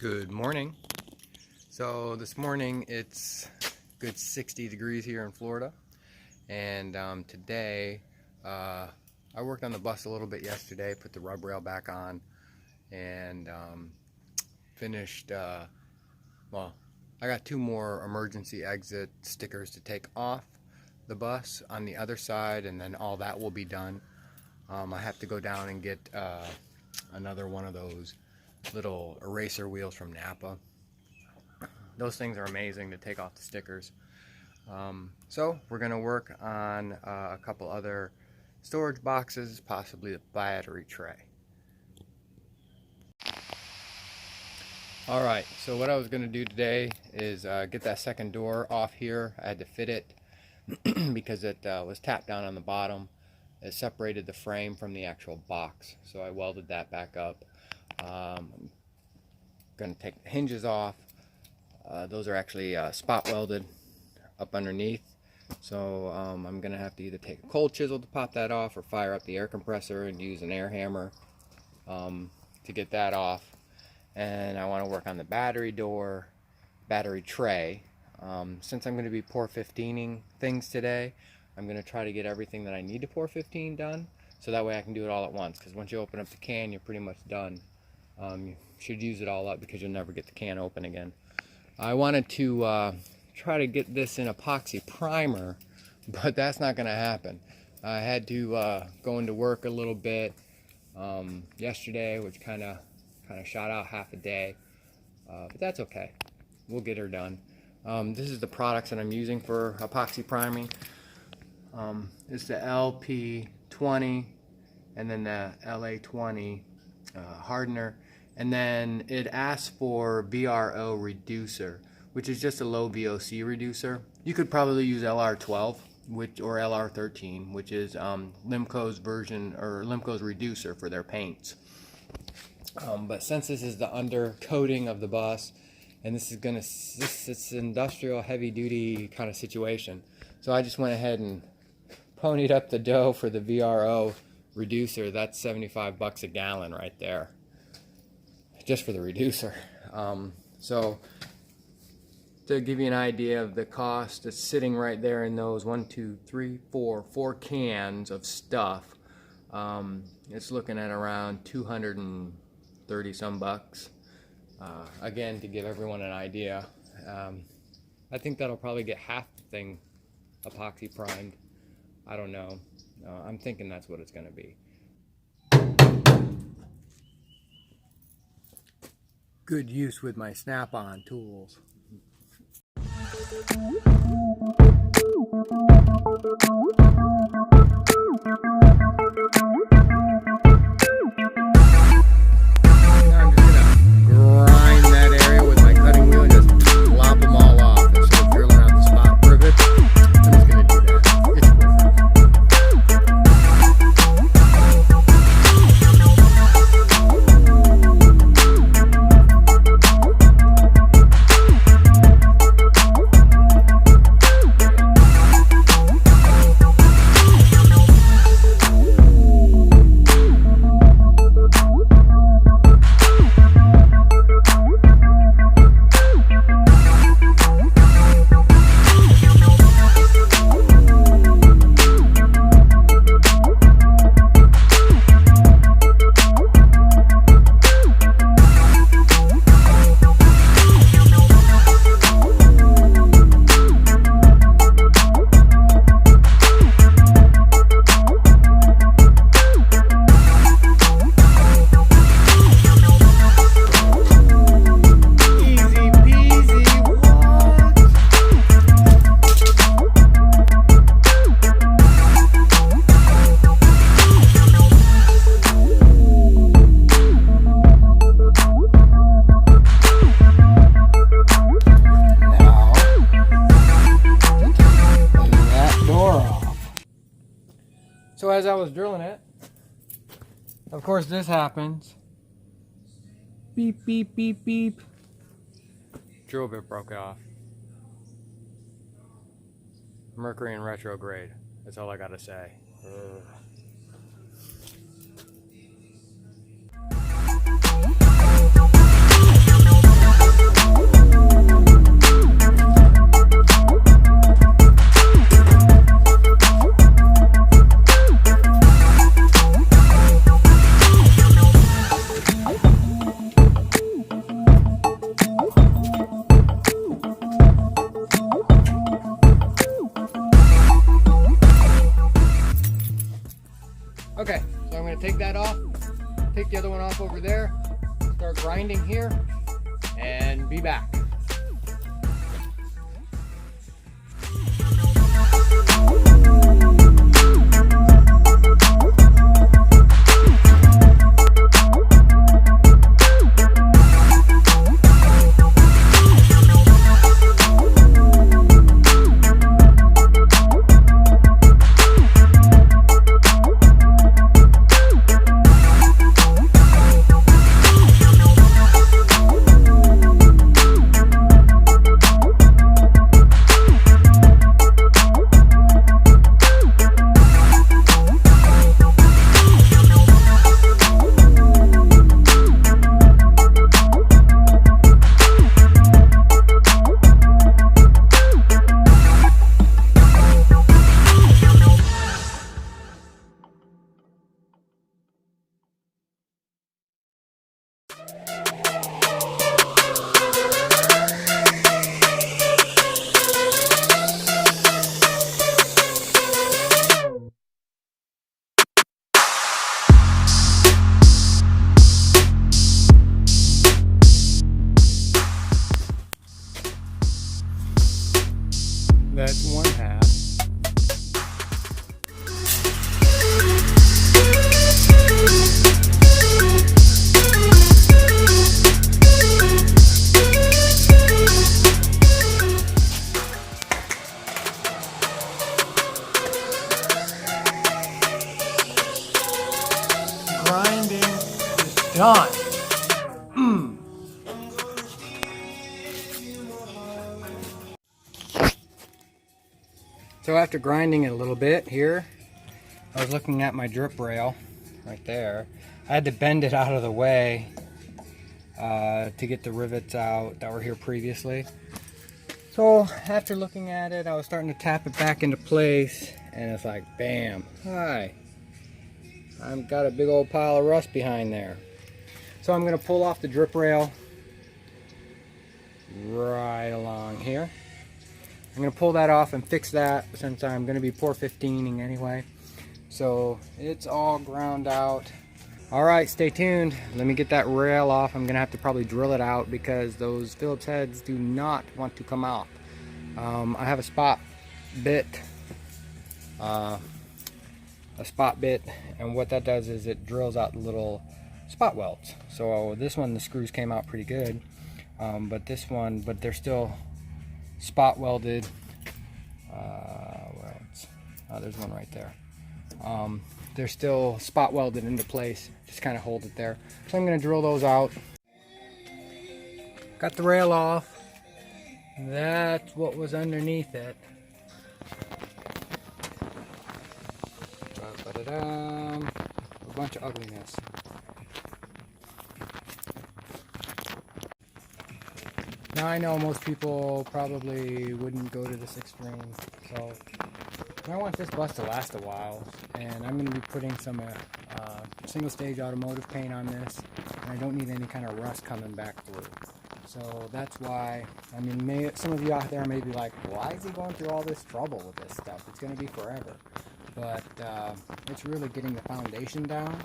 Good morning. So this morning it's good 60 degrees here in Florida, and today I worked on the bus a little bit yesterday, put the rub rail back on, and finished well, I got 2 more emergency exit stickers to take off the bus on the other side, and then all that will be done. I have to go down and get another one of those little eraser wheels from Napa. Those things are amazing to take off the stickers. So we're going to work on a couple other storage boxes, possibly the battery tray. Alright, so what I was going to do today is get that second door off here. I had to fit it because it was tapped down on the bottom. It separated the frame from the actual box, so I welded that back up. I'm going to take the hinges off. Those are actually spot welded up underneath, so I'm going to have to either take a cold chisel to pop that off or fire up the air compressor and use an air hammer to get that off. And I want to work on the battery tray. Since I'm going to be pour 15ing things today, I'm going to try to get everything that I need to pour 15 done, so that way I can do it all at once, because once you open up the can, you're pretty much done. You should use it all up because you'll never get the can open again. I wanted to try to get this in epoxy primer, but that's not going to happen. I had to go into work a little bit yesterday, which kind of shot out half a day, but that's okay. We'll get her done. This is the products that I'm using for epoxy priming. It's the LP20 and then the LA20 hardener, and then it asks for VRO reducer, which is just a low VOC reducer. You could probably use LR12 or LR13, which is Limco's version, or Limco's reducer for their paints. But since this is the undercoating of the bus, and it's an industrial heavy duty kind of situation, so I just went ahead and ponied up the dough for the VRO reducer. That's 75 bucks a gallon right there, just for the reducer. So to give you an idea of the cost, it's sitting right there in those 4 cans of stuff. It's looking at around 230 some bucks. Again, to give everyone an idea, I think that'll probably get half the thing epoxy primed. I don't know. I'm thinking that's what it's going to be. Good use with my snap-on tools. So as I was drilling it, of course this happens. Beep, beep, beep, beep. Drill bit broke off. Mercury in retrograde. That's all I gotta say. Ugh. over there, start grinding here, and be back. That's one half. Grinding is done. So after grinding it a little bit here, I was looking at my drip rail right there. I had to bend it out of the way to get the rivets out that were here previously. So after looking at it, I was starting to tap it back into place, and it's like, bam, hi. I've got a big old pile of rust behind there. So I'm going to pull off the drip rail right along here. I'm going to pull that off and fix that since I'm going to be pour 15ing anyway. So it's all ground out. Alright, stay tuned. Let me get that rail off. I'm going to have to probably drill it out because those Phillips heads do not want to come out. I have a spot bit. And what that does is it drills out the little spot welds. So this one, the screws came out pretty good. But they're still spot welded welds. There's one right there. They're still spot welded into place, just kind of hold it there. So I'm going to drill those out. Got the rail off. That's what was underneath it. A bunch of ugliness. Now I know most people probably wouldn't go to this extreme, so I want this bus to last a while, and I'm going to be putting some single stage automotive paint on this, and I don't need any kind of rust coming back through. So that's why, I mean, some of you out there may be like, why is he going through all this trouble with this stuff? It's going to be forever. But it's really getting the foundation down,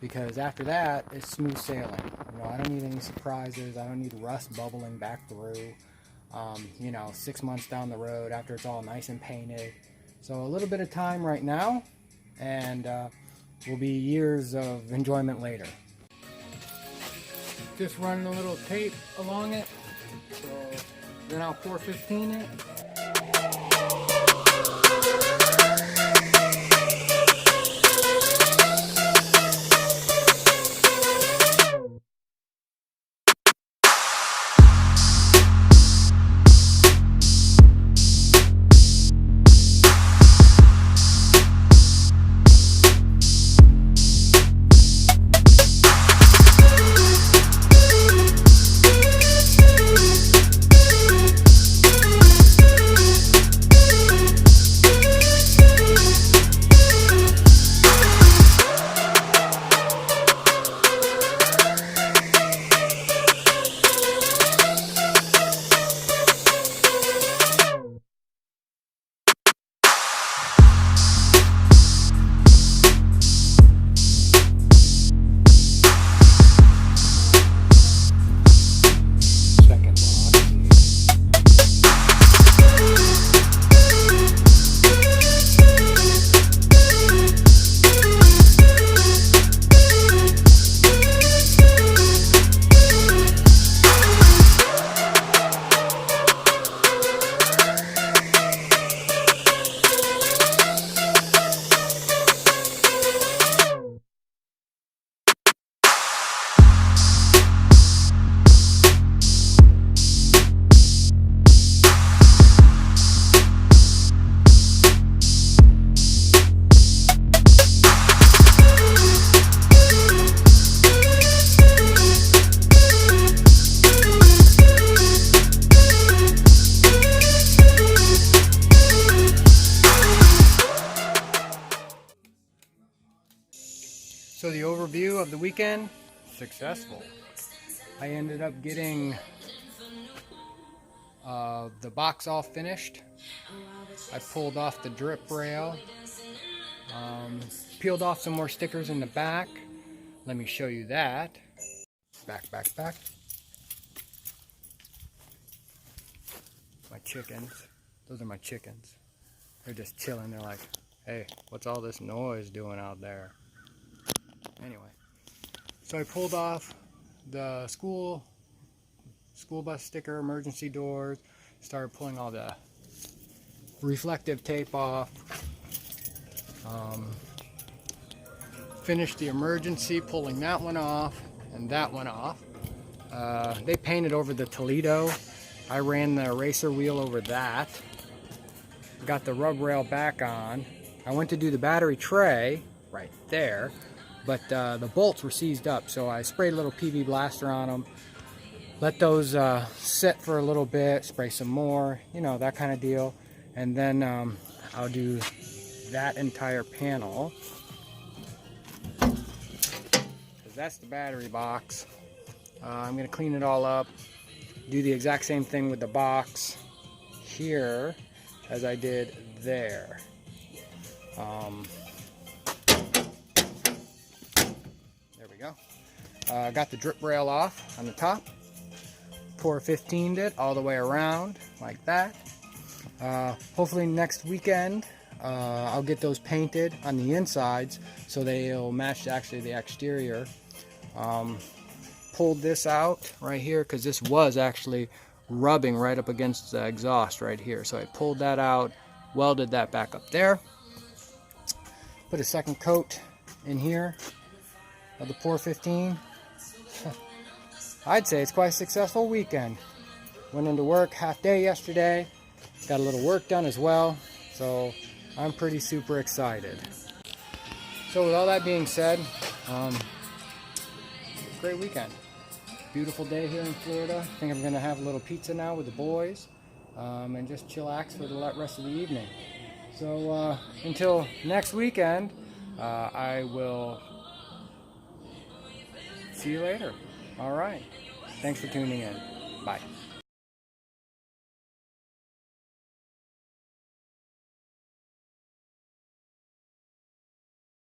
because after that, it's smooth sailing. You know, I don't need any surprises. I don't need rust bubbling back through, 6 months down the road after it's all nice and painted. So a little bit of time right now, and will be years of enjoyment later. Just running a little tape along it, so then I'll pour 15 it. overview of the weekend. Successful. I ended up getting the box all finished. I pulled off the drip rail, peeled off some more stickers in the back. Let me show you that. Back. My chickens. Those are my chickens. They're just chilling. They're like, hey, what's all this noise doing out there? Anyway, so I pulled off the school bus sticker, emergency doors, started pulling all the reflective tape off, finished the emergency, pulling that one off and that one off. They painted over the Toledo. I ran the eraser wheel over that, got the rub rail back on. I went to do the battery tray right there, but the bolts were seized up, so I sprayed a little PV blaster on them, let those sit for a little bit, spray some more, you know, that kind of deal. And then I'll do that entire panel, because that's the battery box. I'm going to clean it all up, do the exact same thing with the box here as I did there. There we go. Got the drip rail off on the top. Pour 15'd it all the way around like that. Hopefully next weekend I'll get those painted on the insides so they'll match actually the exterior. Pulled this out right here because this was actually rubbing right up against the exhaust right here, so I pulled that out, welded that back up there, put a second coat in here of the Pour 15. I'd say it's quite a successful weekend. Went into work half day yesterday, got a little work done as well, so I'm pretty super excited. So with all that being said, great weekend. Beautiful day here in Florida. I think I'm going to have a little pizza now with the boys and just chillax for the rest of the evening. So until next weekend, I will see you later. All right. Thanks for tuning in. Bye.